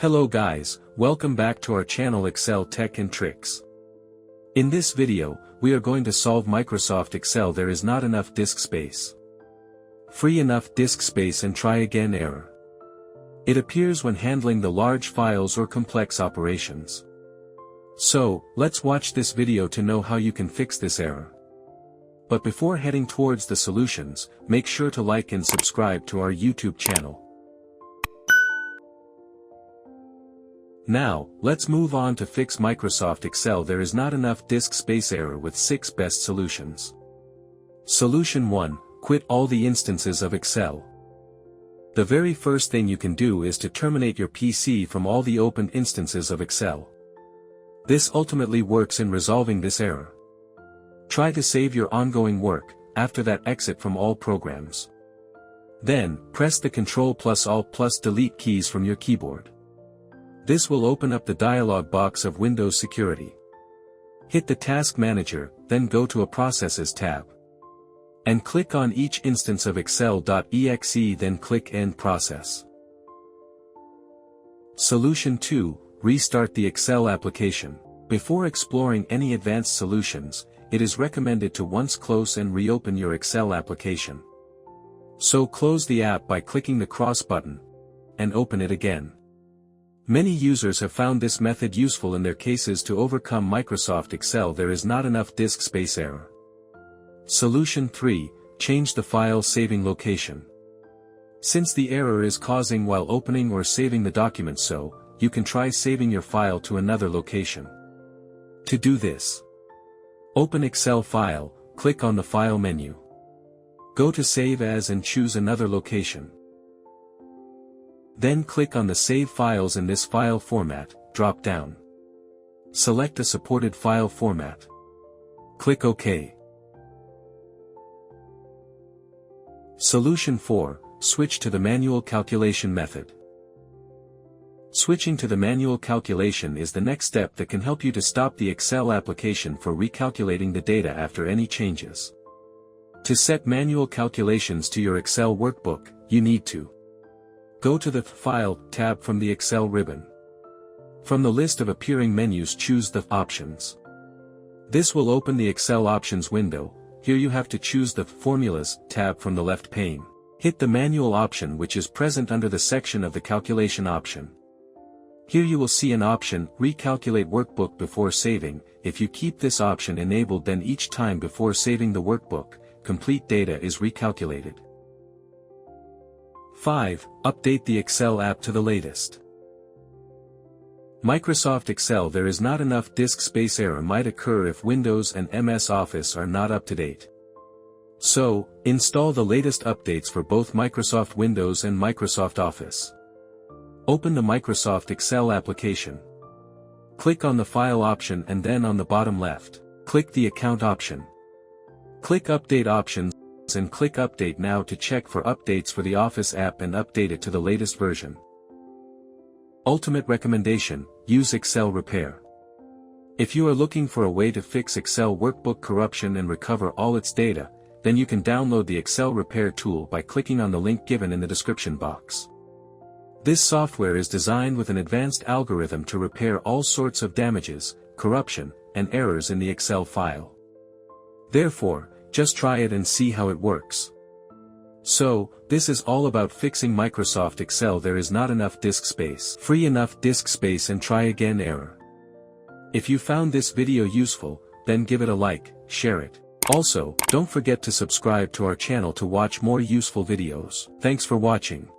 Hello guys, welcome back to our channel Excel Tech and Tricks. In this video, we are going to solve Microsoft Excel there is not enough disk space. Free enough disk space and try again error. It appears when handling the large files or complex operations. So, let's watch this video to know how you can fix this error. But before heading towards the solutions, make sure to like and subscribe to our YouTube channel. Now, let's move on to fix Microsoft Excel there is not enough disk space error with 6 best solutions. Solution 1, quit all the instances of Excel. The very first thing you can do is to terminate your PC from all the opened instances of Excel. This ultimately works in resolving this error. Try to save your ongoing work, after that exit from all programs. Then, press the Ctrl+Alt+Delete keys from your keyboard. This will open up the dialog box of Windows Security. Hit the Task Manager, then go to a Processes tab. And click on each instance of Excel.exe then click End Process. Solution 2, restart the Excel application. Before exploring any advanced solutions, it is recommended to once close and reopen your Excel application. So close the app by clicking the cross button, and open it again. Many users have found this method useful in their cases to overcome Microsoft Excel there is not enough disk space error. Solution 3, change the file saving location. Since the error is causing while opening or saving the document so, you can try saving your file to another location. To do this, open Excel file, click on the File menu. Go to Save As and choose another location. Then click on the Save Files in this file format drop down. Select a supported file format. Click OK. Solution 4, switch to the manual calculation method. Switching to the manual calculation is the next step that can help you to stop the Excel application for recalculating the data after any changes. To set manual calculations to your Excel workbook, you need to go to the File tab from the Excel ribbon. From the list of appearing menus choose the Options. This will open the Excel Options window. Here you have to choose the Formulas tab from the left pane. Hit the Manual option which is present under the section of the Calculation option. Here you will see an option, Recalculate Workbook before saving. If you keep this option enabled then each time before saving the workbook, complete data is recalculated. 5. Update the Excel app to the latest. Microsoft Excel there is not enough disk space error might occur if Windows and MS Office are not up to date. So, install the latest updates for both Microsoft Windows and Microsoft Office. Open the Microsoft Excel application. Click on the File option and then on the bottom left, click the Account option. Click Update Options and click Update Now to check for updates for the Office app and update it to the latest version. Ultimate recommendation, use Excel Repair. If you are looking for a way to fix Excel workbook corruption and recover all its data, then you can download the Excel Repair tool by clicking on the link given in the description box. This software is designed with an advanced algorithm to repair all sorts of damages, corruption, and errors in the Excel file. Therefore, just try it and see how it works. So, this is all about fixing Microsoft Excel there is not enough disk space. Free enough disk space and try again error. If you found this video useful, then give it a like, share it. Also, don't forget to subscribe to our channel to watch more useful videos. Thanks for watching.